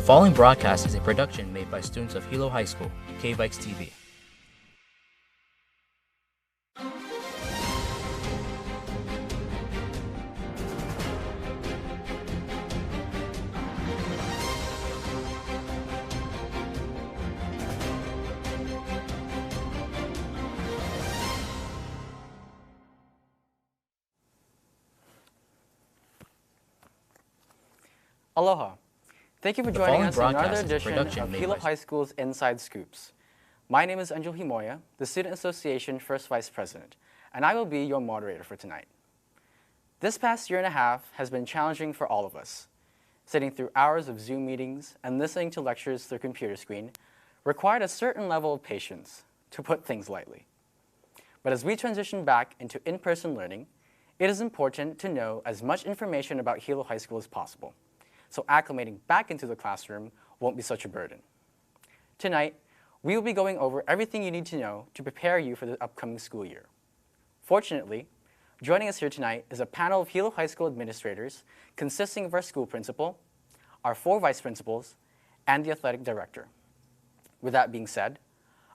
The following broadcast is a production made by students of Hilo High School, K-Vikes TV. Aloha. Thank you for joining us in another edition of Hilo High School's Inside Scoops. My name is Anjul Himoya, the Student Association First Vice President, and I will be your moderator for tonight. This past year and a half has been challenging for all of us. Sitting through hours of Zoom meetings and listening to lectures through a computer screen required a certain level of patience, to put things lightly. But as we transition back into in-person learning, it is important to know as much information about Hilo High School as possible, so acclimating back into the classroom won't be such a burden. Tonight, we will be going over everything you need to know to prepare you for the upcoming school year. Fortunately, joining us here tonight is a panel of Hilo High School administrators consisting of our school principal, our 4 vice principals, and the athletic director. With that being said,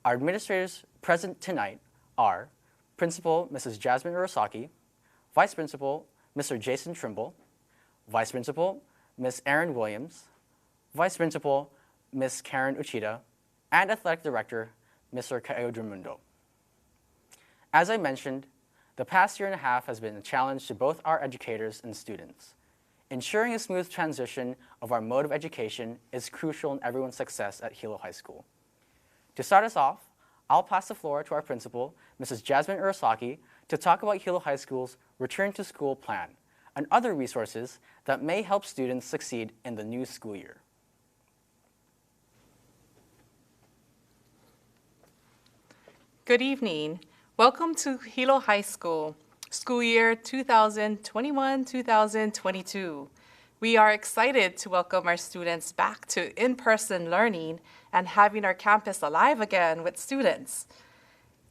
our administrators present tonight are Principal Mrs. Jasmine Urasaki, Vice Principal Mr. Jason Trimble, Vice Principal Ms. Erin Williams, Vice Principal Ms. Karen Uchida, and Athletic Director Mr. Kaio Dramundo. As I mentioned, the past year and a half has been a challenge to both our educators and students. Ensuring a smooth transition of our mode of education is crucial in everyone's success at Hilo High School. To start us off, I'll pass the floor to our principal, Mrs. Jasmine Urasaki, to talk about Hilo High School's Return to School plan and other resources that may help students succeed in the new school year. Good evening. Welcome to Hilo High School, school year 2021-2022. We are excited to welcome our students back to in-person learning and having our campus alive again with students.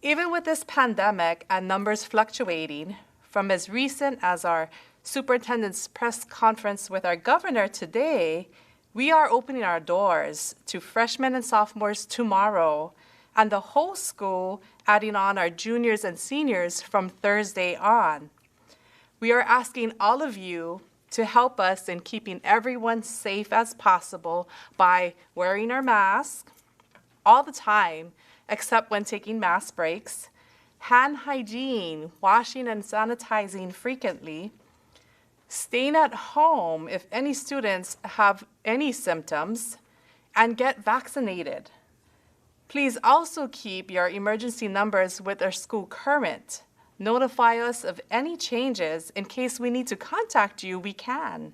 Even with this pandemic and numbers fluctuating, from as recent as our superintendent's press conference with our governor today, we are opening our doors to freshmen and sophomores tomorrow, and the whole school adding on our juniors and seniors from Thursday on. We are asking all of you to help us in keeping everyone safe as possible by wearing our mask all the time, except when taking mask breaks, hand hygiene, washing and sanitizing frequently, staying at home if any students have any symptoms, and get vaccinated. Please also keep your emergency numbers with our school current. Notify us of any changes. In case we need to contact you, we can.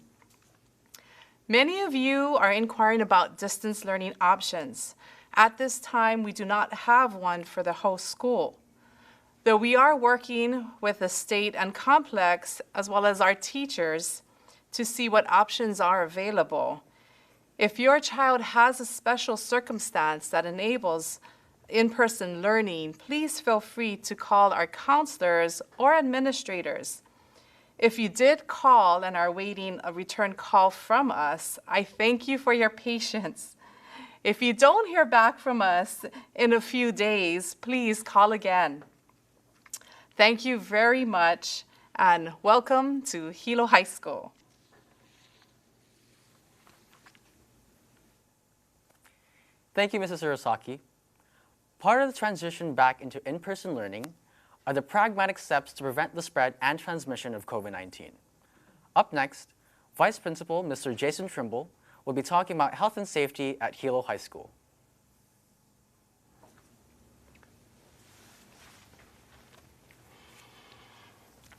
Many of you are inquiring about distance learning options. At this time, we do not have one for the whole school, though we are working with the state and complex, as well as our teachers, to see what options are available. If your child has a special circumstance that enables in-person learning, please feel free to call our counselors or administrators. If you did call and are waiting a return call from us, I thank you for your patience. If you don't hear back from us in a few days, please call again. Thank you very much, and welcome to Hilo High School. Thank you, Mrs. Urasaki. Part of the transition back into in-person learning are the pragmatic steps to prevent the spread and transmission of COVID-19. Up next, Vice Principal Mr. Jason Trimble will be talking about health and safety at Hilo High School.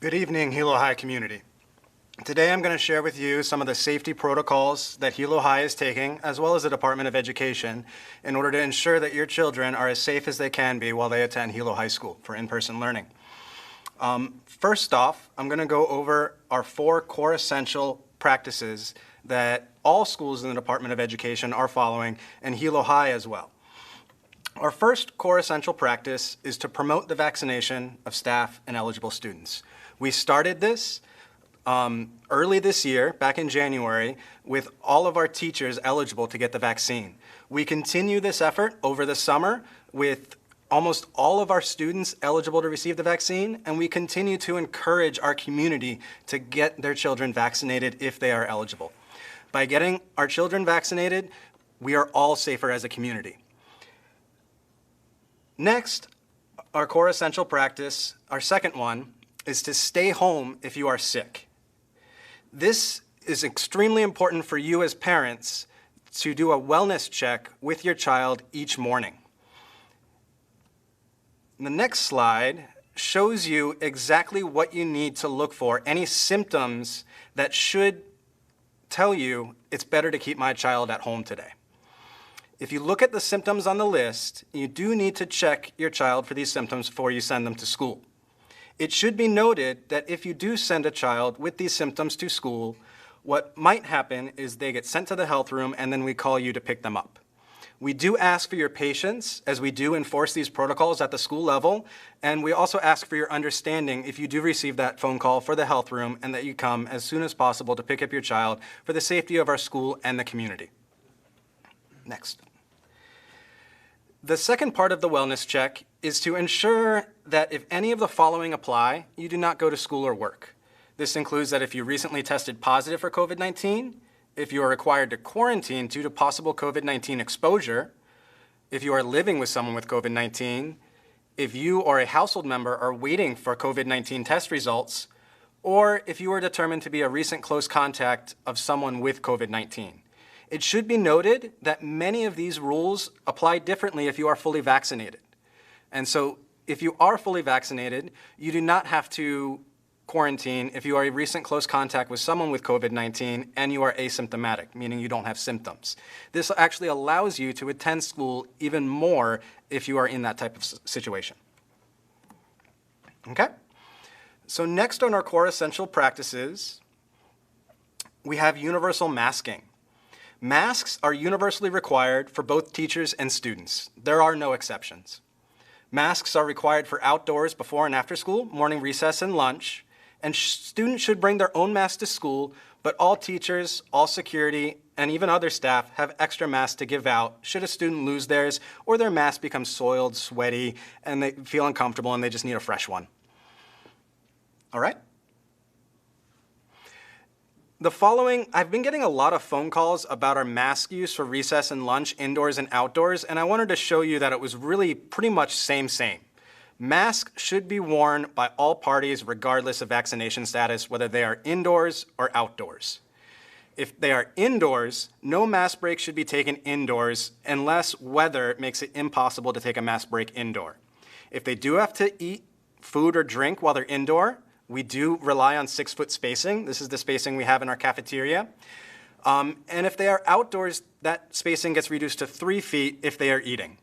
Good evening, Hilo High community. Today I'm going to share with you some of the safety protocols that Hilo High is taking, as well as the Department of Education, in order to ensure that your children are as safe as they can be while they attend Hilo High School for in-person learning. First off, I'm going to go over our 4 core essential practices that all schools in the Department of Education are following, and Hilo High as well. Our first core essential practice is to promote the vaccination of staff and eligible students. We started this early this year, back in January, with all of our teachers eligible to get the vaccine. We continue this effort over the summer with almost all of our students eligible to receive the vaccine, and we continue to encourage our community to get their children vaccinated if they are eligible. By getting our children vaccinated, we are all safer as a community. Next, our core essential practice, our second one, is to stay home if you are sick. This is extremely important for you as parents to do a wellness check with your child each morning. The next slide shows you exactly what you need to look for, any symptoms that should tell you it's better to keep my child at home today. If you look at the symptoms on the list, you do need to check your child for these symptoms before you send them to school. It should be noted that if you do send a child with these symptoms to school, what might happen is they get sent to the health room and then we call you to pick them up. We do ask for your patience as we do enforce these protocols at the school level, and we also ask for your understanding if you do receive that phone call for the health room and that you come as soon as possible to pick up your child for the safety of our school and the community. Next. The second part of the wellness check is to ensure that if any of the following apply, you do not go to school or work. This includes that if you recently tested positive for COVID-19, if you are required to quarantine due to possible COVID-19 exposure, if you are living with someone with COVID-19, if you or a household member are waiting for COVID-19 test results, or if you are determined to be a recent close contact of someone with COVID-19. It should be noted that many of these rules apply differently if you are fully vaccinated. And so if you are fully vaccinated, you do not have to quarantine if you are a recent close contact with someone with COVID-19 and you are asymptomatic, meaning you don't have symptoms. This actually allows you to attend school even more if you are in that type of situation. Okay? So next on our core essential practices, we have universal masking. Masks are universally required for both teachers and students. There are no exceptions. Masks are required for outdoors before and after school, morning recess and lunch, and students should bring their own mask to school, but all teachers, all security, and even other staff have extra masks to give out should a student lose theirs or their mask become soiled, sweaty, and they feel uncomfortable and they just need a fresh one. All right? The following, I've been getting a lot of phone calls about our mask use for recess and lunch, indoors and outdoors, and I wanted to show you that it was really pretty much same. Masks should be worn by all parties regardless of vaccination status, whether they are indoors or outdoors. If they are indoors, no mask break should be taken indoors unless weather makes it impossible to take a mask break indoor. If they do have to eat food or drink while they're indoor, we do rely on 6-foot spacing. This is the spacing we have in our cafeteria. And if they are outdoors, that spacing gets reduced to 3 feet if they are eating.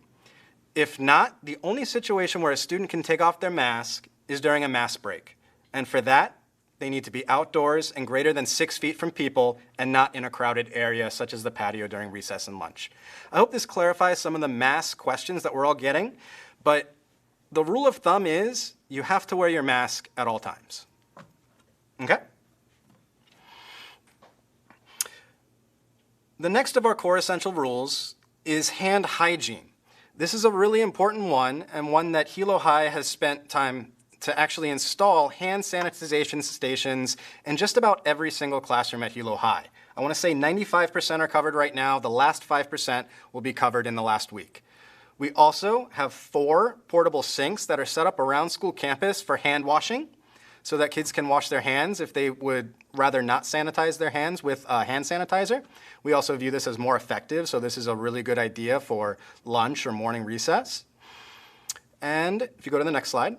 If not, the only situation where a student can take off their mask is during a mask break. And for that, they need to be outdoors and greater than 6 feet from people and not in a crowded area such as the patio during recess and lunch. I hope this clarifies some of the mask questions that we're all getting, but the rule of thumb is you have to wear your mask at all times. Okay? The next of our core essential rules is hand hygiene. This is a really important one, and one that Hilo High has spent time to actually install hand sanitization stations in just about every single classroom at Hilo High. I want to say 95% are covered right now. The last 5% will be covered in the last week. We also have 4 portable sinks that are set up around school campus for hand washing so that kids can wash their hands if they would rather not sanitize their hands with hand sanitizer. We also view this as more effective, so this is a really good idea for lunch or morning recess. And if you go to the next slide.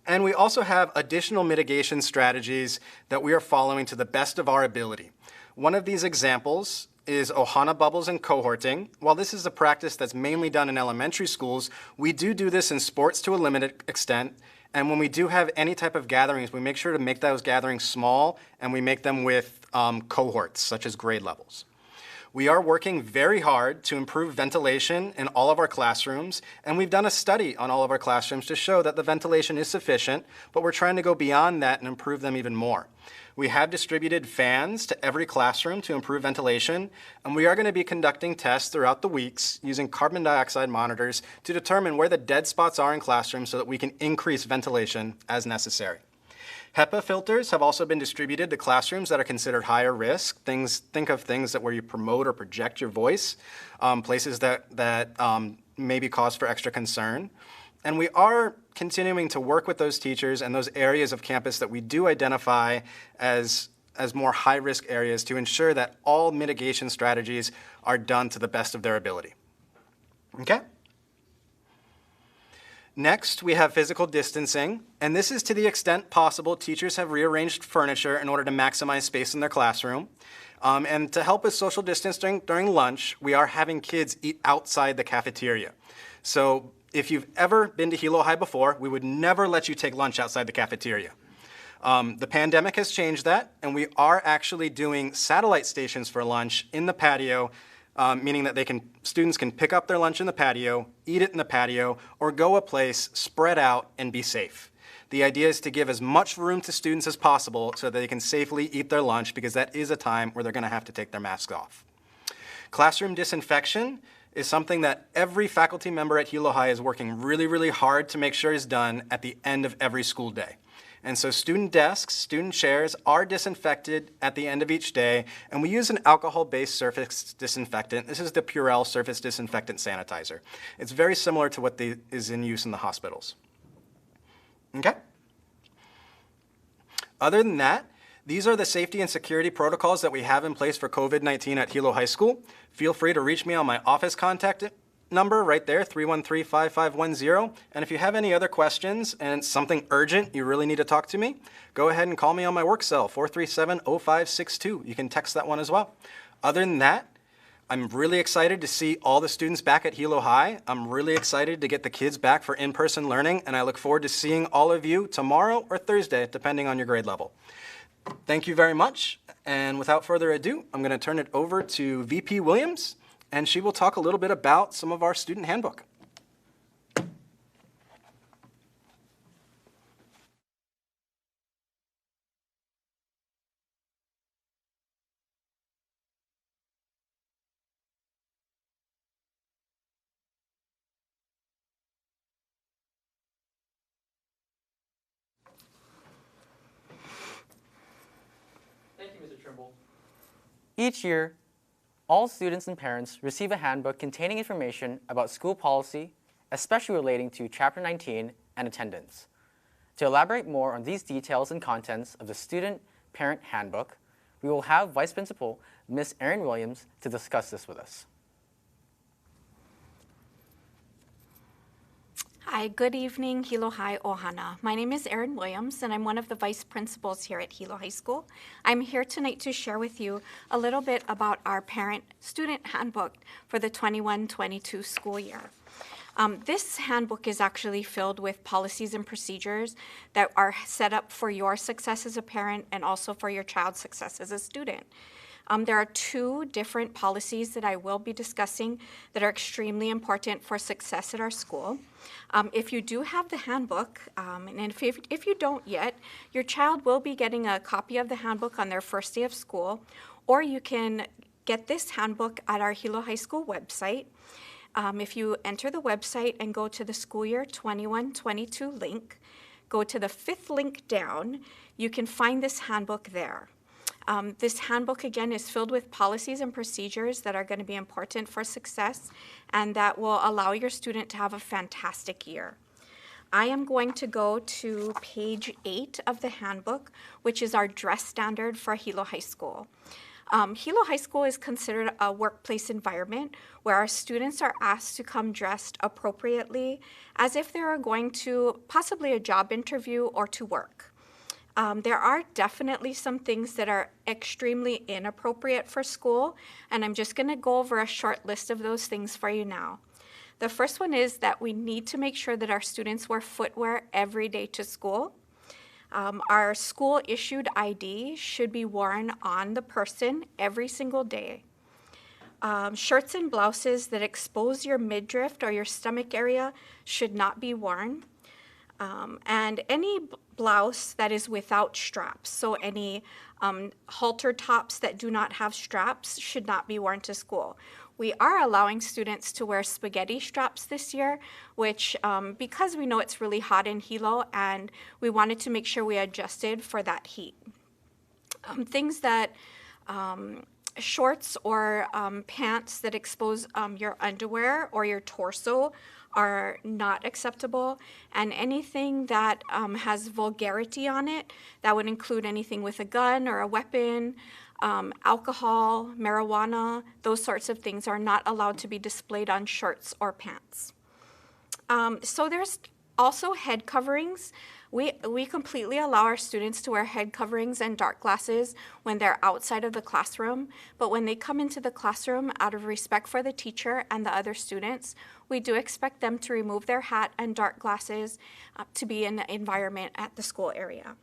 And we also have additional mitigation strategies that we are following to the best of our ability. One of these examples is Ohana bubbles and cohorting. While this is a practice that's mainly done in elementary schools, we do this in sports to a limited extent. And when we do have any type of gatherings, we make sure to make those gatherings small, and we make them with cohorts, such as grade levels. We are working very hard to improve ventilation in all of our classrooms, and we've done a study on all of our classrooms to show that the ventilation is sufficient, but we're trying to go beyond that and improve them even more. We have distributed fans to every classroom to improve ventilation, and we are going to be conducting tests throughout the weeks using carbon dioxide monitors to determine where the dead spots are in classrooms so that we can increase ventilation as necessary. HEPA filters have also been distributed to classrooms that are considered higher risk. Think of things that where you promote or project your voice, places that may be cause for extra concern. And we are continuing to work with those teachers and those areas of campus that we do identify as more high-risk areas to ensure that all mitigation strategies are done to the best of their ability. Okay? Next, we have physical distancing, and this is to the extent possible. Teachers have rearranged furniture in order to maximize space in their classroom. And to help with social distancing during lunch, we are having kids eat outside the cafeteria. So if you've ever been to Hilo High before, we would never let you take lunch outside the cafeteria. The pandemic has changed that, and we are actually doing satellite stations for lunch in the patio, meaning that students can pick up their lunch in the patio, eat it in the patio, or go a place, spread out, and be safe. The idea is to give as much room to students as possible so that they can safely eat their lunch, because that is a time where they're going to have to take their masks off. Classroom disinfection is something that every faculty member at Hilo High is working really, really hard to make sure is done at the end of every school day. And so student desks, student chairs are disinfected at the end of each day, and we use an alcohol-based surface disinfectant. This is the Purell Surface Disinfectant Sanitizer. It's very similar to what is in use in the hospitals. Okay? Other than that, these are the safety and security protocols that we have in place for COVID-19 at Hilo High School. Feel free to reach me on my office contact number right there, 313-5510. And if you have any other questions and it's something urgent, you really need to talk to me, go ahead and call me on my work cell, 437-0562. You can text that one as well. Other than that, I'm really excited to see all the students back at Hilo High. I'm really excited to get the kids back for in-person learning, and I look forward to seeing all of you tomorrow or Thursday, depending on your grade level. Thank you very much, and without further ado, I'm going to turn it over to VP Williams, and she will talk a little bit about some of our student handbook. Each year, all students and parents receive a handbook containing information about school policy, especially relating to Chapter 19 and attendance. To elaborate more on these details and contents of the Student-Parent Handbook, we will have Vice Principal Ms. Erin Williams to discuss this with us. Hi, good evening, Hilo High Ohana. My name is Erin Williams, and I'm one of the vice principals here at Hilo High School. I'm here tonight to share with you a little bit about our parent-student handbook for the 21-22 school year. This handbook is actually filled with policies and procedures that are set up for your success as a parent and also for your child's success as a student. There are two different policies that I will be discussing that are extremely important for success at our school. If you do have the handbook, and if you don't yet, your child will be getting a copy of the handbook on their first day of school, or you can get this handbook at our Hilo High School website. If you enter the website and go to the school year 21-22 link, go to the fifth link down, you can find this handbook there. This handbook, again, is filled with policies and procedures that are going to be important for success and that will allow your student to have a fantastic year. I am going to go to page 8 of the handbook, which is our dress standard for Hilo High School. Hilo High School is considered a workplace environment where our students are asked to come dressed appropriately as if they are going to possibly a job interview or to work. There are definitely some things that are extremely inappropriate for school, and I'm just going to go over a short list of those things for you now. The first one is that we need to make sure that our students wear footwear every day to school. Our school-issued ID should be worn on the person every single day. Shirts and blouses that expose your midriff or your stomach area should not be worn. And any blouse that is without straps, so any halter tops that do not have straps should not be worn to school. We are allowing students to wear spaghetti straps this year, which because we know it's really hot in Hilo and we wanted to make sure we adjusted for that heat. Things that shorts or pants that expose your underwear or your torso are not acceptable, and anything that has vulgarity on it, that would include anything with a gun or a weapon, alcohol, marijuana, those sorts of things are not allowed to be displayed on shirts or pants. So there's also head coverings. We completely allow our students to wear head coverings and dark glasses when they're outside of the classroom, but when they come into the classroom, out of respect for the teacher and the other students, we do expect them to remove their hat and dark glasses to be in the environment at the school area.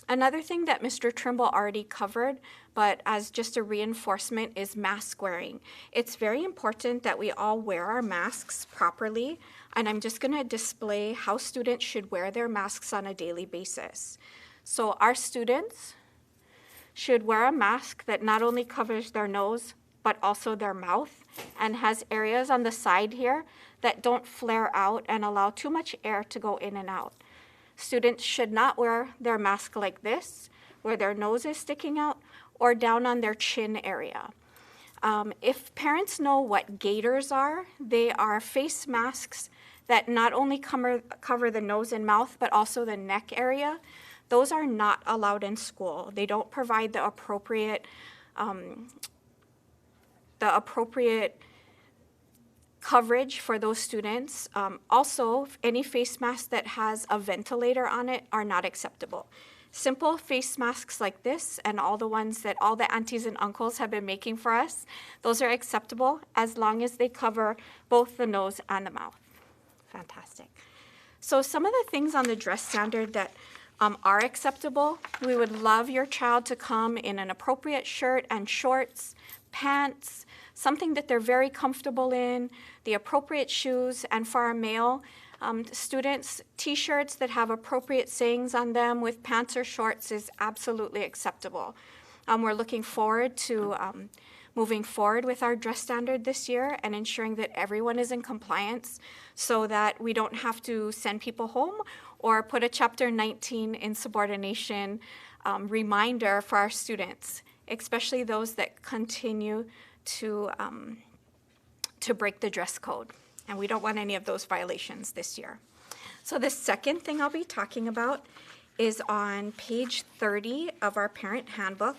Another thing that Mr. Trimble already covered, but as just a reinforcement, is mask wearing. It's very important that we all wear our masks properly, and I'm just going to display how students should wear their masks on a daily basis. So our students should wear a mask that not only covers their nose, but also their mouth, and has areas on the side here that don't flare out and allow too much air to go in and out. Students should not wear their mask like this, where their nose is sticking out, or down on their chin area. If parents know what gaiters are, they are face masks that not only cover the nose and mouth, but also the neck area. Those are not allowed in school. They don't provide the appropriate coverage for those students. Also, any face mask that has a ventilator on it are not acceptable. Simple face masks like this and all the ones that all the aunties and uncles have been making for us, those are acceptable as long as they cover both the nose and the mouth. Fantastic. So some of the things on the dress standard that are acceptable, we would love your child to come in an appropriate shirt and shorts, pants, something that they're very comfortable in, the appropriate shoes, and for our male students, t-shirts that have appropriate sayings on them with pants or shorts is absolutely acceptable. We're looking forward to moving forward with our dress standard this year and ensuring that everyone is in compliance so that we don't have to send people home or put a Chapter 19 insubordination reminder for our students, especially those that continue to break the dress code. And we don't want any of those violations this year. So the second thing I'll be talking about is on page 30 of our parent handbook,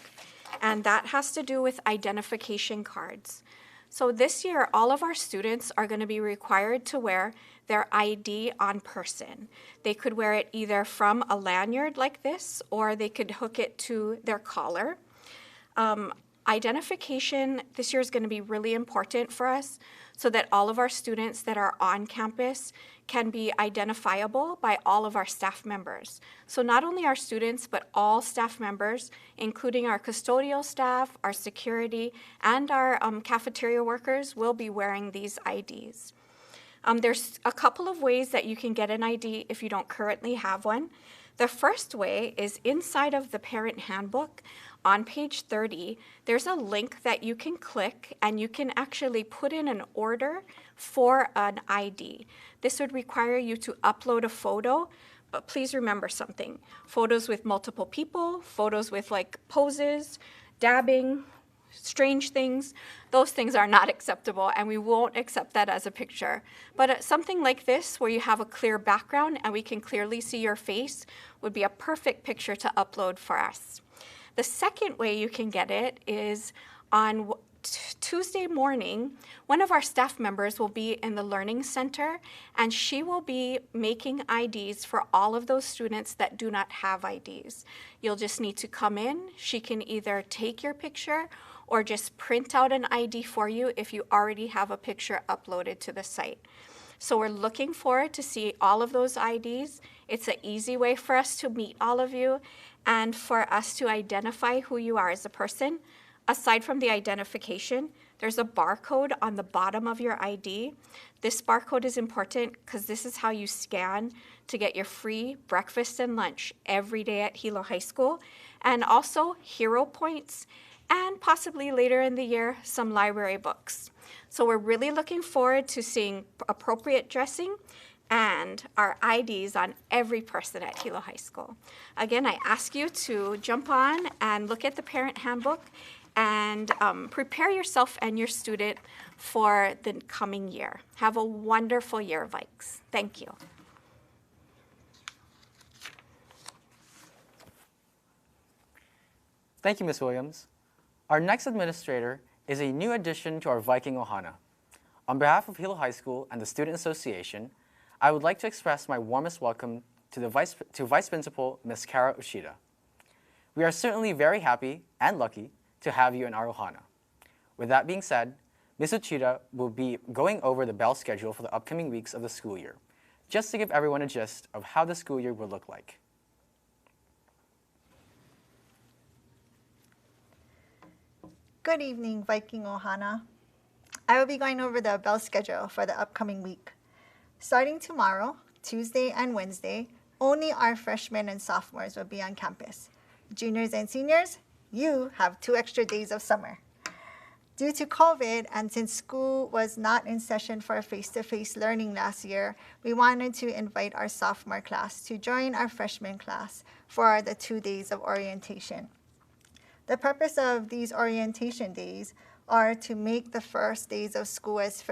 and that has to do with identification cards. So this year, all of our students are going to be required to wear their ID on person. They could wear it either from a lanyard like this, or they could hook it to their collar. Identification this year is going to be really important for us so that all of our students that are on campus can be identifiable by all of our staff members. So not only our students, but all staff members, including our custodial staff, our security, and our cafeteria workers will be wearing these IDs. There's a couple of ways that you can get an ID if you don't currently have one. The first way is inside of the parent handbook. On page 30, there's a link that you can click and you can actually put in an order for an ID. This would require you to upload a photo, but please remember something. Photos with multiple people, photos with like poses, dabbing, strange things, those things are not acceptable and we won't accept that as a picture. But something like this where you have a clear background and we can clearly see your face would be a perfect picture to upload for us. The second way you can get it is on Tuesday morning, one of our staff members will be in the Learning Center and she will be making IDs for all of those students that do not have IDs. You'll just need to come in. She can either take your picture or just print out an ID for you if you already have a picture uploaded to the site. So we're looking forward to see all of those IDs. It's an easy way for us to meet all of you and for us to identify who you are as a person. Aside from the identification, there's a barcode on the bottom of your ID. This barcode is important because this is how you scan to get your free breakfast and lunch every day at Hilo High School, and also hero points, and possibly later in the year, some library books. So we're really looking forward to seeing appropriate dressing and our IDs on every person at Hilo High School. Again, I ask you to jump on and look at the parent handbook and prepare yourself and your student for the coming year. Have a wonderful year, Vikes. Thank you. Thank you, Ms. Williams. Our next administrator is a new addition to our Viking Ohana. On behalf of Hilo High School and the Student Association, I would like to express my warmest welcome to Vice Principal Ms. Kara Uchida. We are certainly very happy and lucky to have you in our Ohana. With that being said, Ms. Uchida will be going over the bell schedule for the upcoming weeks of the school year, just to give everyone a gist of how the school year will look like. Good evening, Viking Ohana. I will be going over the bell schedule for the upcoming week. Starting tomorrow, Tuesday and Wednesday, only our freshmen and sophomores will be on campus. Juniors and seniors, you have 2 extra days of summer. Due to COVID, and since school was not in session for face-to-face learning last year, we wanted to invite our sophomore class to join our freshman class for the 2 days of orientation. The purpose of these orientation days are to make the first days of school as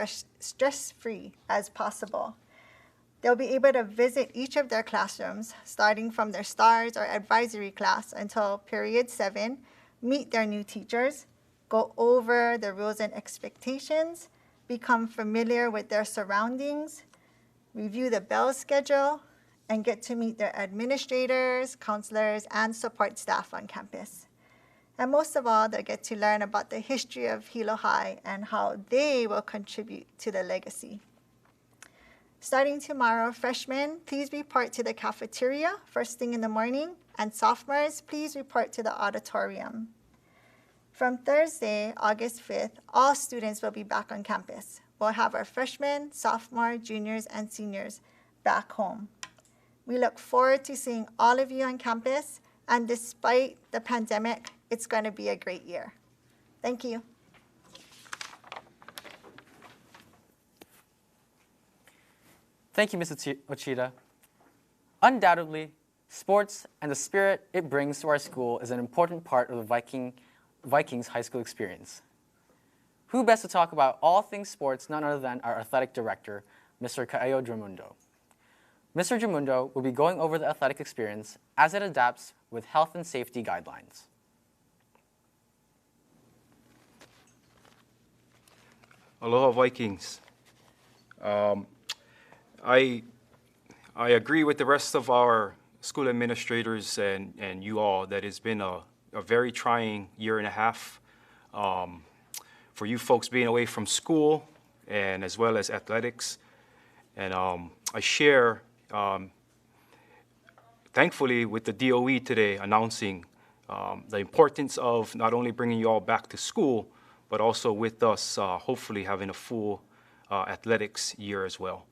stress-free as possible. They'll be able to visit each of their classrooms, starting from their STARS or advisory class until period 7, meet their new teachers, go over the rules and expectations, become familiar with their surroundings, review the bell schedule, and get to meet their administrators, counselors, and support staff on campus. And most of all, they'll get to learn about the history of Hilo High and how they will contribute to the legacy. Starting tomorrow, freshmen, please report to the cafeteria first thing in the morning, and sophomores, please report to the auditorium. From Thursday, August 5th, all students will be back on campus. We'll have our freshmen, sophomore, juniors, and seniors back home. We look forward to seeing all of you on campus, and despite the pandemic, it's going to be a great year. Thank you. Thank you, Ms. Uchida. Undoubtedly, sports and the spirit it brings to our school is an important part of the Vikings high school experience. Who best to talk about all things sports none other than our athletic director, Mr. Kaio Dramundo. Mr. Dramundo will be going over the athletic experience as it adapts with health and safety guidelines. Aloha Vikings. I agree with the rest of our school administrators and you all that it's been a very trying year and a half for you folks being away from school and as well as athletics. And I share, thankfully, with the DOE today announcing the importance of not only bringing you all back to school, but also with us hopefully having a full athletics year as well.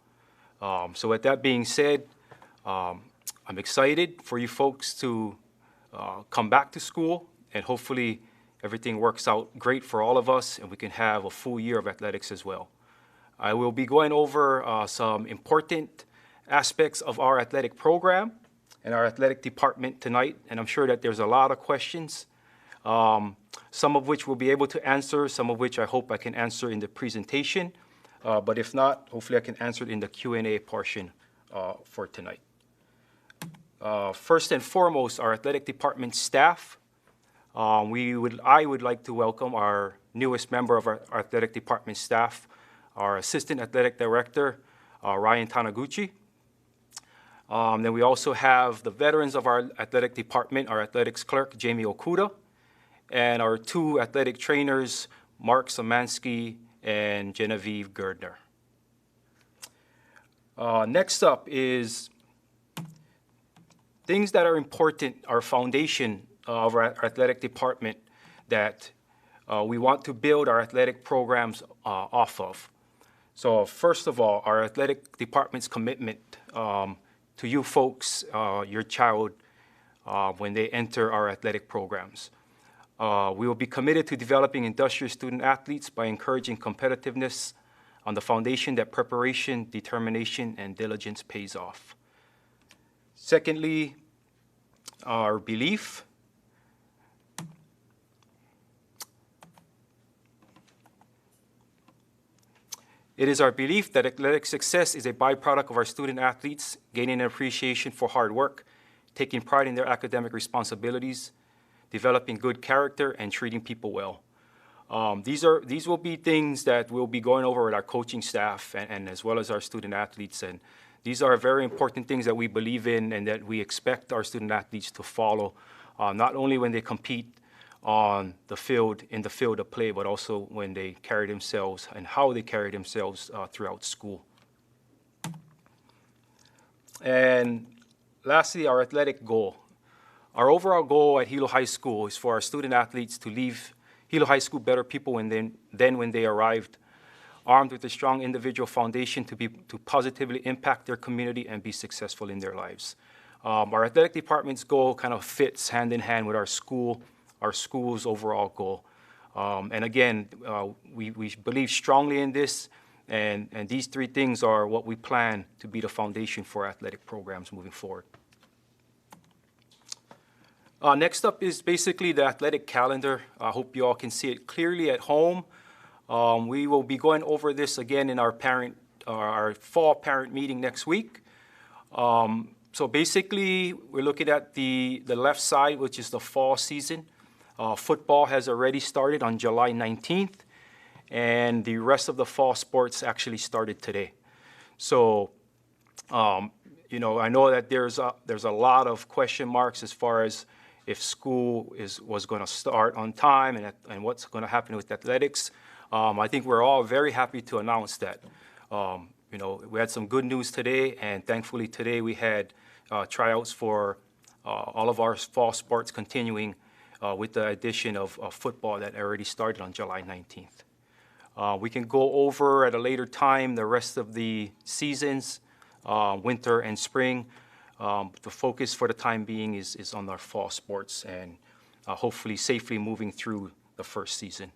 So with that being said, I'm excited for you folks to come back to school, and hopefully everything works out great for all of us and we can have a full year of athletics as well. I will be going over some important aspects of our athletic program and our athletic department tonight, and I'm sure that there's a lot of questions, some of which we'll be able to answer, some of which I hope I can answer in the presentation. But if not, hopefully I can answer it in the Q&A portion for tonight. First and foremost, our athletic department staff. I would like to welcome our newest member of our athletic department staff, our Assistant Athletic Director, Ryan Tanaguchi. Then we also have the veterans of our athletic department, our athletics clerk, Jamie Okuda, and our 2 athletic trainers, Mark Samansky and Genevieve Gerdner. Next up is things that are important, our foundation of our athletic department that we want to build our athletic programs off of. So first of all, our athletic department's commitment to you folks, your child, when they enter our athletic programs. We will be committed to developing industrious student athletes by encouraging competitiveness on the foundation that preparation, determination, and diligence pays off. Secondly, our belief. It is our belief that athletic success is a byproduct of our student athletes gaining an appreciation for hard work, taking pride in their academic responsibilities, developing good character, and treating people well. These will be things that we'll be going over with our coaching staff and as well as our student athletes. And these are very important things that we believe in and that we expect our student athletes to follow, not only when they compete on the field, in the field of play, but also when they carry themselves and how they carry themselves throughout school. And lastly, our athletic goal. Our overall goal at Hilo High School is for our student athletes to leave Hilo High School better people than when they arrived, armed with a strong individual foundation to positively impact their community and be successful in their lives. Our athletic department's goal kind of fits hand in hand with our school's overall goal. And again, we believe strongly in this, and these three things are what we plan to be the foundation for athletic programs moving forward. Next up is basically the athletic calendar. I hope you all can see it clearly at home. We will be going over this again in our fall parent meeting next week. So basically, we're looking at the left side, which is the fall season. Football has already started on July 19th, and the rest of the fall sports actually started today. So, you know, I know that there's a lot of question marks as far as if school was going to start on time and what's going to happen with athletics. I think we're all very happy to announce that. You know, we had some good news today, and thankfully today we had tryouts for all of our fall sports continuing with the addition of football that already started on July 19th. We can go over at a later time the rest of the seasons, winter and spring. The focus for the time being is on our fall sports and hopefully safely moving through the first season.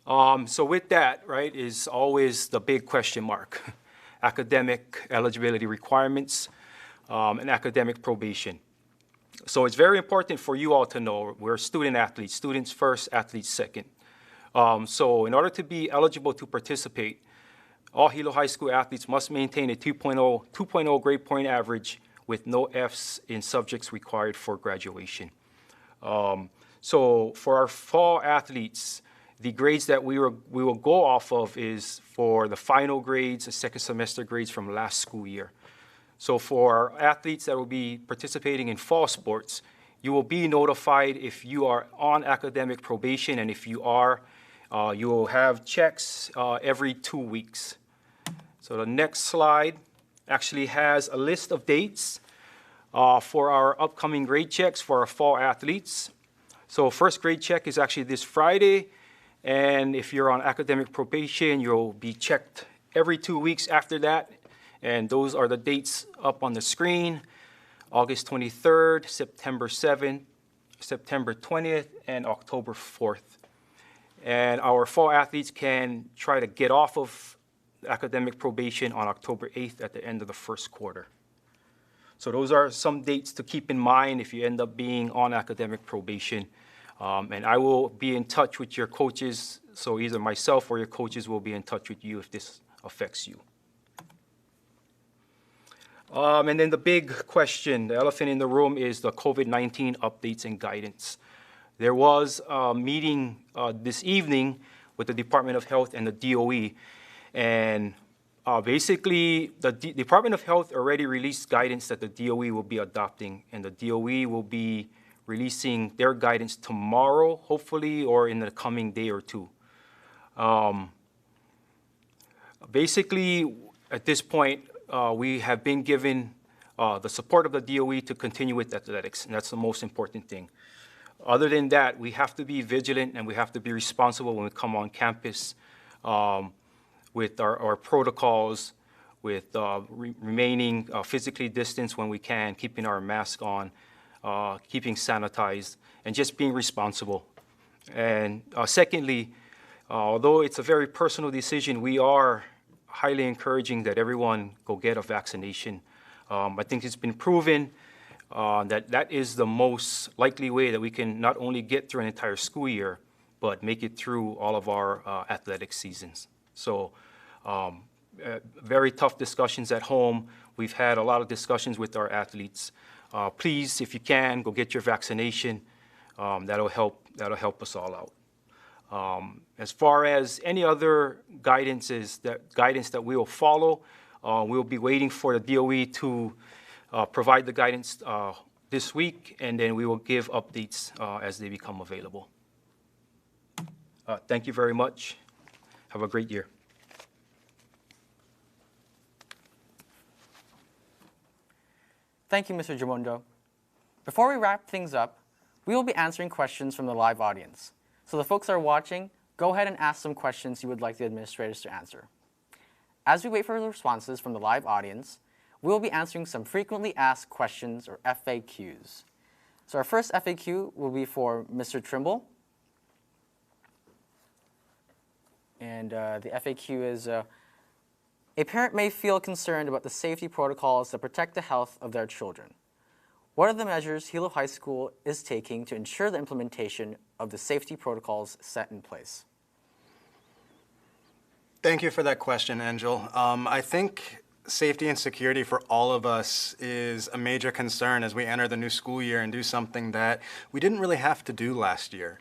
So with that, right, is always the big question mark. Academic eligibility requirements and academic probation. So it's very important for you all to know we're student athletes, students first, athletes second. So in order to be eligible to participate, all Hilo High School athletes must maintain a 2.0 grade point average with no Fs in subjects required for graduation. So for our fall athletes, the grades that we will go off of is for the final grades, the second semester grades from last school year. So for our athletes that will be participating in fall sports, you will be notified if you are on academic probation, and if you are, you will have checks every 2 weeks. So the next slide actually has a list of dates for our upcoming grade checks for our fall athletes. So first grade check is actually this Friday, and if you're on academic probation, you'll be checked every 2 weeks after that. And those are the dates up on the screen: August 23rd, September 7th, September 20th, and October 4th. And our fall athletes can try to get off of academic probation on October 8th at the end of the first quarter. So those are some dates to keep in mind if you end up being on academic probation. And I will be in touch with your coaches, so either myself or your coaches will be in touch with you if this affects you. And then the big question, the elephant in the room, is the COVID-19 updates and guidance. There was a meeting this evening with the Department of Health and the DOE, and basically the Department of Health already released guidance that the DOE will be adopting, and the DOE will be releasing their guidance tomorrow, hopefully, or in the coming day or two. Basically, at this point, we have been given the support of the DOE to continue with athletics, and that's the most important thing. Other than that, we have to be vigilant and we have to be responsible when we come on campus with our protocols, with remaining physically distanced when we can, keeping our mask on, keeping sanitized, and just being responsible. And secondly, although it's a very personal decision, we are highly encouraging that everyone go get a vaccination. I think it's been proven that is the most likely way that we can not only get through an entire school year, but make it through all of our athletic seasons. So very tough discussions at home. We've had a lot of discussions with our athletes. Please, if you can, go get your vaccination. That'll help us all out. As far as any other guidance that we will follow, we'll be waiting for the DOE to provide the guidance this week, and then we will give updates as they become available. Thank you very much. Have a great year. Thank you, Mr. Jamondo. Before we wrap things up, we will be answering questions from the live audience. So the folks that are watching, go ahead and ask some questions you would like the administrators to answer. As we wait for the responses from the live audience, we will be answering some frequently asked questions, or FAQs. So our first FAQ will be for Mr. Trimble. And the FAQ is, a parent may feel concerned about the safety protocols that protect the health of their children. What are the measures Hilo High School is taking to ensure the implementation of the safety protocols set in place? Thank you for that question, Angel. I think safety and security for all of us is a major concern as we enter the new school year and do something that we didn't really have to do last year.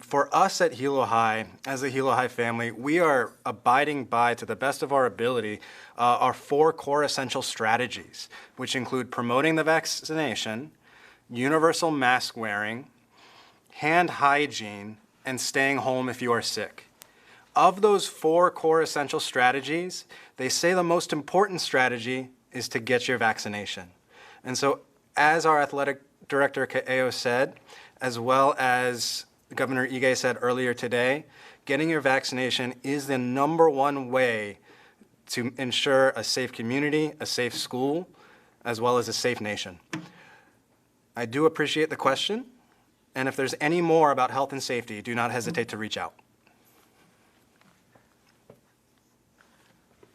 For us at Hilo High, as a Hilo High family, we are abiding by, to the best of our ability, our 4 core essential strategies, which include promoting the vaccination, universal mask wearing, hand hygiene, and staying home if you are sick. Of those 4 core essential strategies, they say the most important strategy is to get your vaccination. And so, as our athletic director, Kaeo, said, as well as Governor Ige said earlier today, getting your vaccination is the #1 way to ensure a safe community, a safe school, as well as a safe nation. I do appreciate the question, and if there's any more about health and safety, do not hesitate to reach out.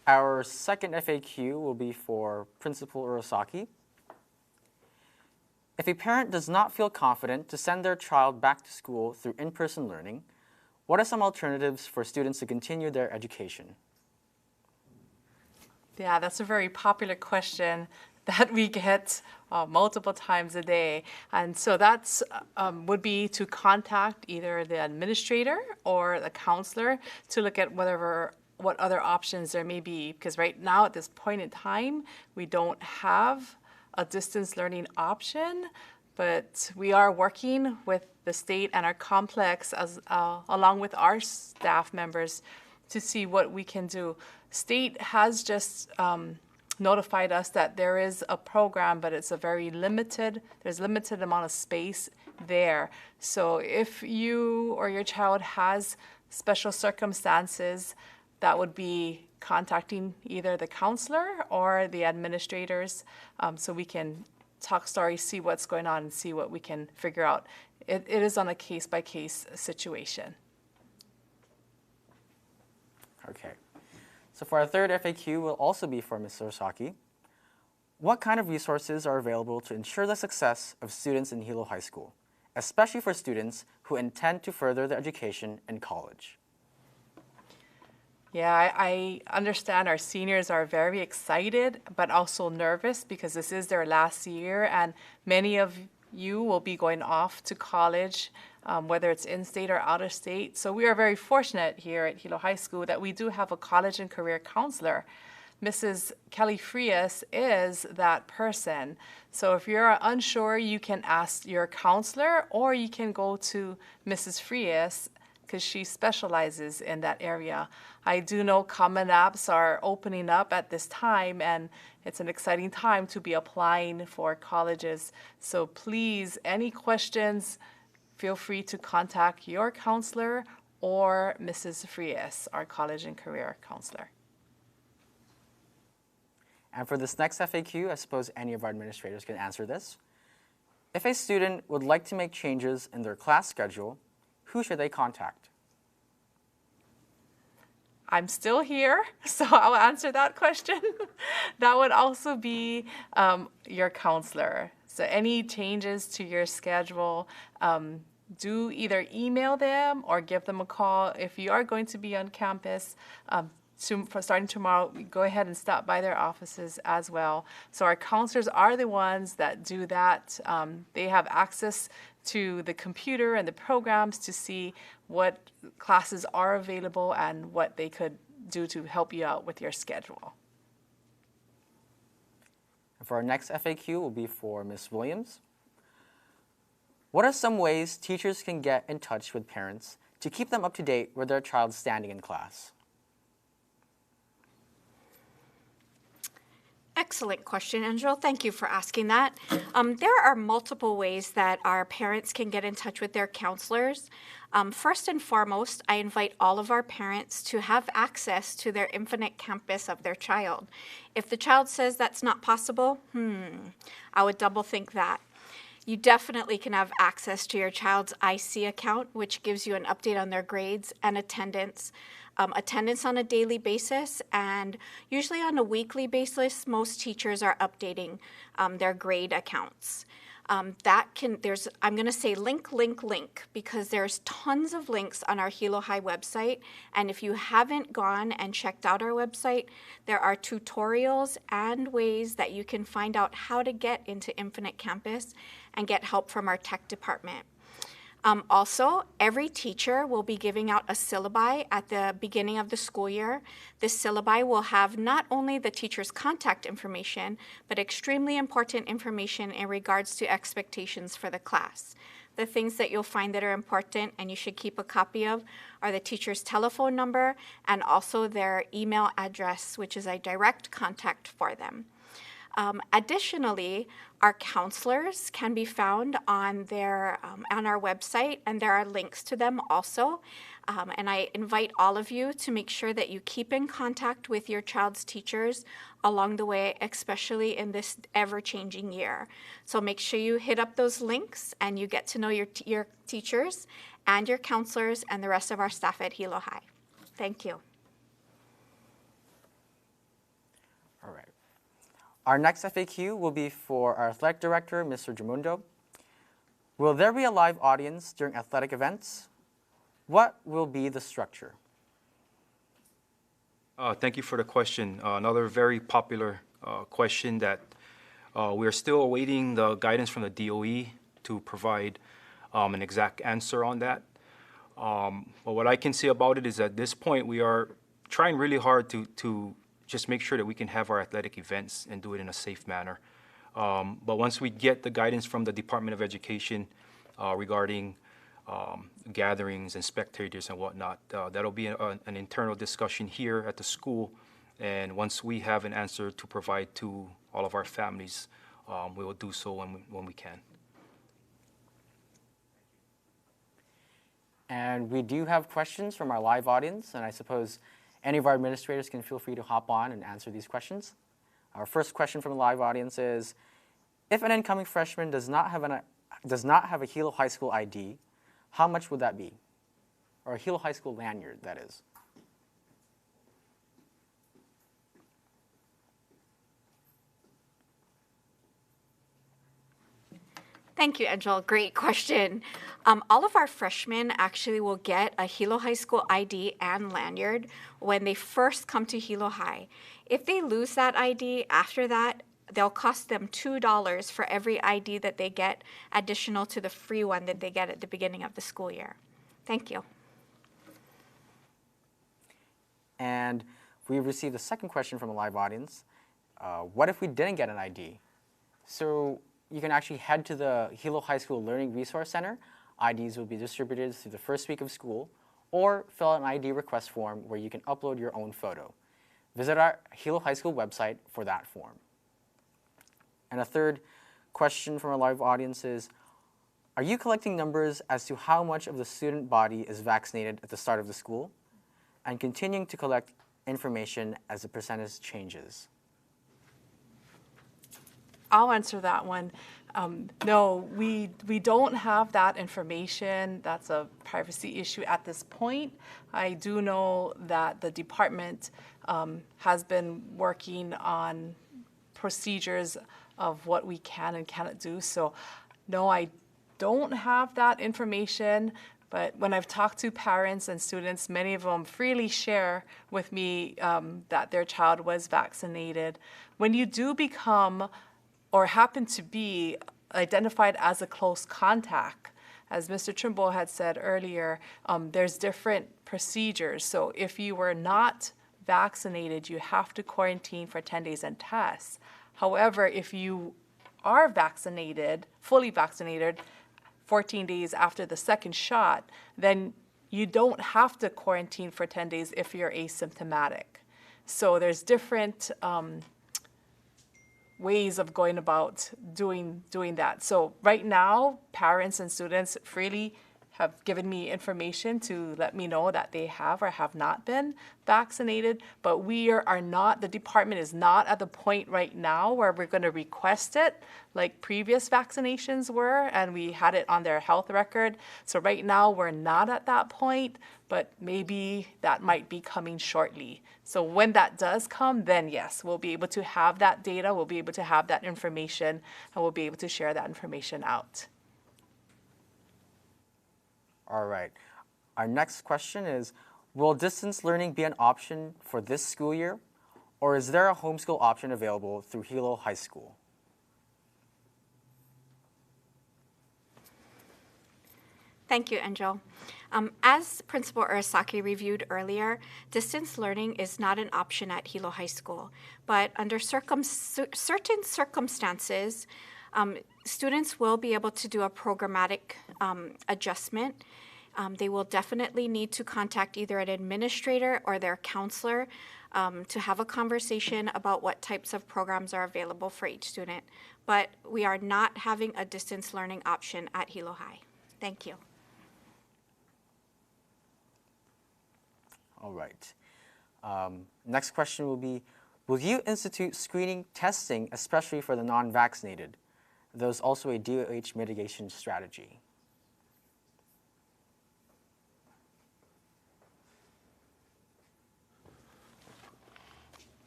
Our second FAQ will be for Principal Urosaki. If a parent does not feel confident to send their child back to school through in-person learning, what are some alternatives for students to continue their education? Yeah, that's a very popular question that we get multiple times a day. And so that's would be to contact either the administrator or the counselor to look at what other options there may be. Because right now at this point in time, we don't have a distance learning option, but we are working with the state and our complex along with our staff members to see what we can do. State has just notified us that there is a program, but it's there's limited amount of space there. So if you or your child has special circumstances, that would be contacting either the counselor or the administrators so we can talk stories, see what's going on, and see what we can figure out. It is on a case-by-case situation. Okay. So for our third FAQ will also be for Ms. Urosaki. What kind of resources are available to ensure the success of students in Hilo High School, especially for students who intend to further their education in college? Yeah, I understand our seniors are very excited, but also nervous because this is their last year, and many of you will be going off to college, whether it's in-state or out-of-state. So we are very fortunate here at Hilo High School that we do have a college and career counselor. Mrs. Kelly Frias is that person. So if you're unsure, you can ask your counselor, or you can go to Mrs. Frias, because she specializes in that area. I do know Common Apps are opening up at this time, and it's an exciting time to be applying for colleges. So please, any questions, feel free to contact your counselor or Mrs. Frias, our college and career counselor. And for this next FAQ, I suppose any of our administrators can answer this. If a student would like to make changes in their class schedule, who should they contact? I'm still here, so I'll answer that question. That would also be your counselor. So any changes to your schedule, do either email them or give them a call. If you are going to be on campus, starting tomorrow, go ahead and stop by their offices as well. So our counselors are the ones that do that. They have access to the computer and the programs to see what classes are available and what they could do to help you out with your schedule. For our next FAQ will be for Ms. Williams. What are some ways teachers can get in touch with parents to keep them up to date with their child's standing in class? Excellent question, Angel. Thank you for asking that. There are multiple ways that our parents can get in touch with their counselors. First and foremost, I invite all of our parents to have access to their Infinite Campus of their child. If the child says that's not possible, I would double think that. You definitely can have access to your child's IC account, which gives you an update on their grades and attendance. Attendance on a daily basis, and usually on a weekly basis, most teachers are updating their grade accounts. I'm going to say link, because there's tons of links on our Hilo High website, and if you haven't gone and checked out our website, there are tutorials and ways that you can find out how to get into Infinite Campus and get help from our tech department. Also, every teacher will be giving out a syllabi at the beginning of the school year. This syllabi will have not only the teacher's contact information, but extremely important information in regards to expectations for the class. The things that you'll find that are important and you should keep a copy of are the teacher's telephone number and also their email address, which is a direct contact for them. Additionally, our counselors can be found on our website, and there are links to them also. And I invite all of you to make sure that you keep in contact with your child's teachers along the way, especially in this ever-changing year. So make sure you hit up those links and you get to know your teachers and your counselors and the rest of our staff at Hilo High. Thank you. All right. Our next FAQ will be for our athletic director, Mr. Jamundo. Will there be a live audience during athletic events? What will be the structure? Thank you for the question. Another very popular question that we're still awaiting the guidance from the DOE to provide an exact answer on that. But what I can say about it is at this point, we are trying really hard to just make sure that we can have our athletic events and do it in a safe manner. But once we get the guidance from the Department of Education regarding gatherings and spectators and whatnot, that'll be an internal discussion here at the school. And once we have an answer to provide to all of our families, we will do so when we can. And we do have questions from our live audience, and I suppose any of our administrators can feel free to hop on and answer these questions. Our first question from the live audience is, if an incoming freshman does not have a Hilo High School ID, how much would that be? Or a Hilo High School lanyard, that is. Thank you, Angel. Great question. All of our freshmen actually will get a Hilo High School ID and lanyard when they first come to Hilo High. If they lose that ID after that, they'll cost them $2 for every ID that they get, additional to the free one that they get at the beginning of the school year. Thank you. And we received a second question from a live audience. What if we didn't get an ID? So you can actually head to the Hilo High School Learning Resource Center. IDs will be distributed through the first week of school, or fill out an ID request form where you can upload your own photo. Visit our Hilo High School website for that form. And a third question from our live audience is, Are you collecting numbers as to how much of the student body is vaccinated at the start of the school and continuing to collect information as the percentage changes? I'll answer that one. No, we don't have that information. That's a privacy issue at this point. I do know that the department has been working on procedures of what we can and cannot do. So no, I don't have that information. But when I've talked to parents and students, many of them freely share with me that their child was vaccinated. When you do become or happen to be identified as a close contact, as Mr. Trimble had said earlier, there's different procedures. So if you were not vaccinated, you have to quarantine for 10 days and test. However, if you are vaccinated, fully vaccinated, 14 days after the second shot, then you don't have to quarantine for 10 days if you're asymptomatic. So there's different ways of going about doing that. So right now, parents and students freely have given me information to let me know that they have or have not been vaccinated, but we are not, the department is not at the point right now where we're going to request it like previous vaccinations were, and we had it on their health record. So right now we're not at that point, but maybe that might be coming shortly. So when that does come, then yes, we'll be able to have that data, we'll be able to have that information, and we'll be able to share that information out. All right. Our next question is, will distance learning be an option for this school year, or is there a homeschool option available through Hilo High School? Thank you, Angel. As Principal Urasaki reviewed earlier, distance learning is not an option at Hilo High School, but under certain circumstances, students will be able to do a programmatic adjustment. They will definitely need to contact either an administrator or their counselor to have a conversation about what types of programs are available for each student. But we are not having a distance learning option at Hilo High. Thank you. All right. Next question will be, will you institute screening testing, especially for the non-vaccinated? There's also a DOH mitigation strategy.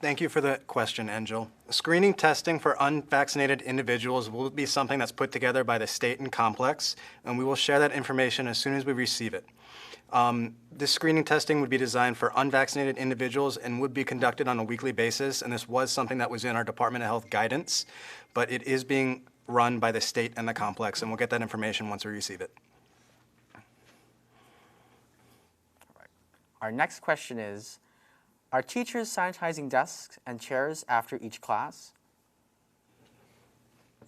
Thank you for the question, Angel. Screening testing for unvaccinated individuals will be something that's put together by the state and complex, and we will share that information as soon as we receive it. This screening testing would be designed for unvaccinated individuals and would be conducted on a weekly basis, and this was something that was in our Department of Health guidance, but it is being run by the state and the complex, and we'll get that information once we receive it. All right. Our next question is, are teachers sanitizing desks and chairs after each class?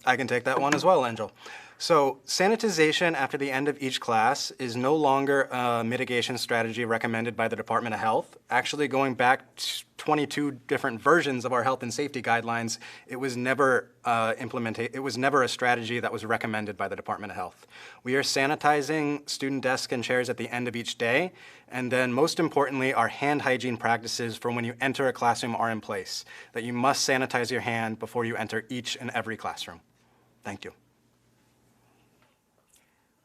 I can take that one as well, Angel. So sanitization after the end of each class is no longer a mitigation strategy recommended by the Department of Health. Actually, going back 22 different versions of our health and safety guidelines, it was never it was never a strategy that was recommended by the Department of Health. We are sanitizing student desks and chairs at the end of each day, and then most importantly, our hand hygiene practices for when you enter a classroom are in place, that you must sanitize your hand before you enter each and every classroom. Thank you.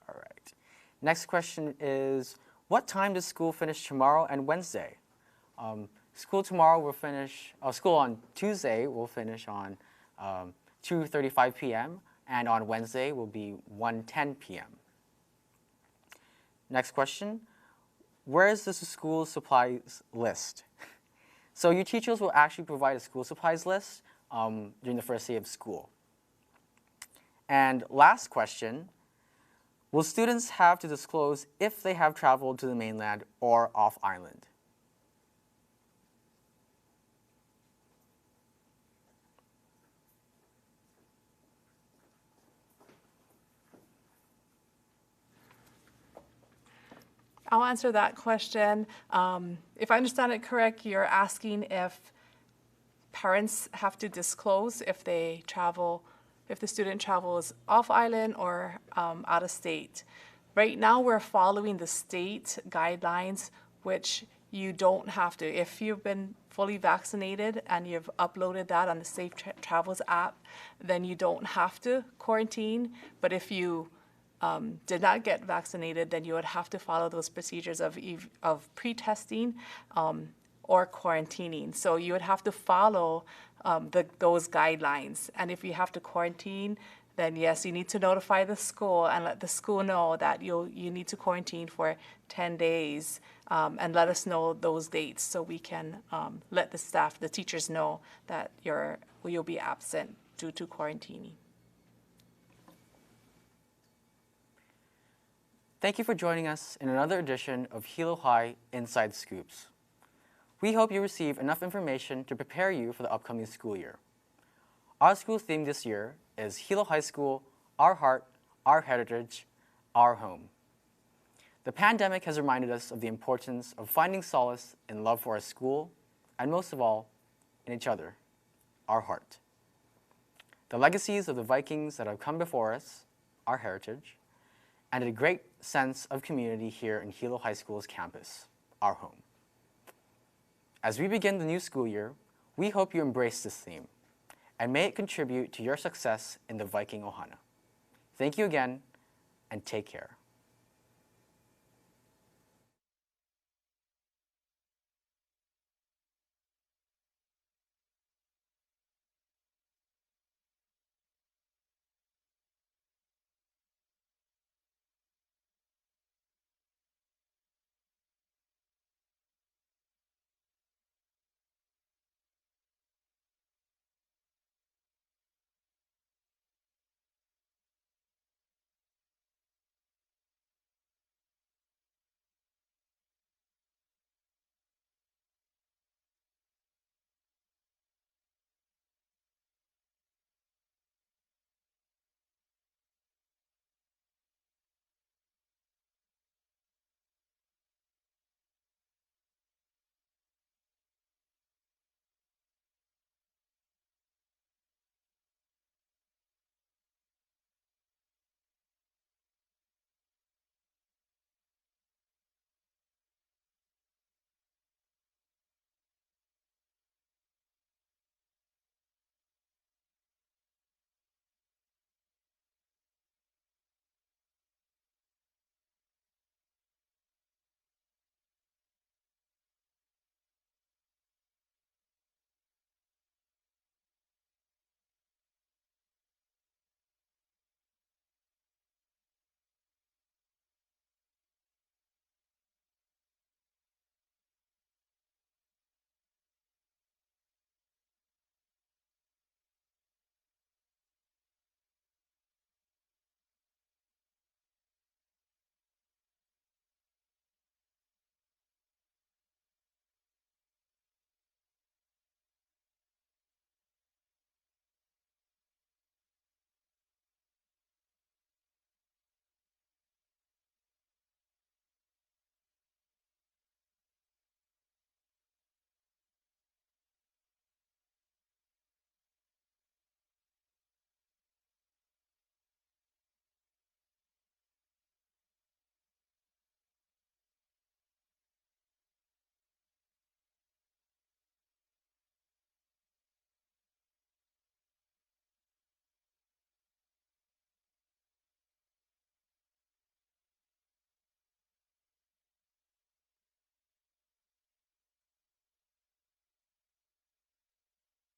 All right. Next question is, what time does school finish tomorrow and Wednesday? School on Tuesday will finish on 2:35 p.m. and on Wednesday will be 1:10 p.m. Next question, where is the school supplies list? So your teachers will actually provide a school supplies list during the first day of school. And last question, will students have to disclose if they have traveled to the mainland or off island? I'll answer that question. If I understand it correct, you're asking if parents have to disclose if they travel, if the student travels off island or out of state. Right now, we're following the state guidelines, which you don't have to. If you've been fully vaccinated and you've uploaded that on the Safe Travels app, then you don't have to quarantine. But if you did not get vaccinated, then you would have to follow those procedures of pre-testing or quarantining. So you would have to follow those guidelines. And if you have to quarantine, then yes, you need to notify the school and let the school know that you need to quarantine for 10 days and let us know those dates so we can let the staff, the teachers know that you'll be absent due to quarantining. Thank you for joining us in another edition of Hilo High Inside Scoops. We hope you receive enough information to prepare you for the upcoming school year. Our school theme this year is Hilo High School, Our Heart, Our Heritage, Our Home. The pandemic has reminded us of the importance of finding solace in love for our school, and most of all, in each other, our heart. The legacies of the Vikings that have come before us, our heritage, and a great sense of community here in Hilo High School's campus, our home. As we begin the new school year, we hope you embrace this theme, and may it contribute to your success in the Viking Ohana. Thank you again, and take care.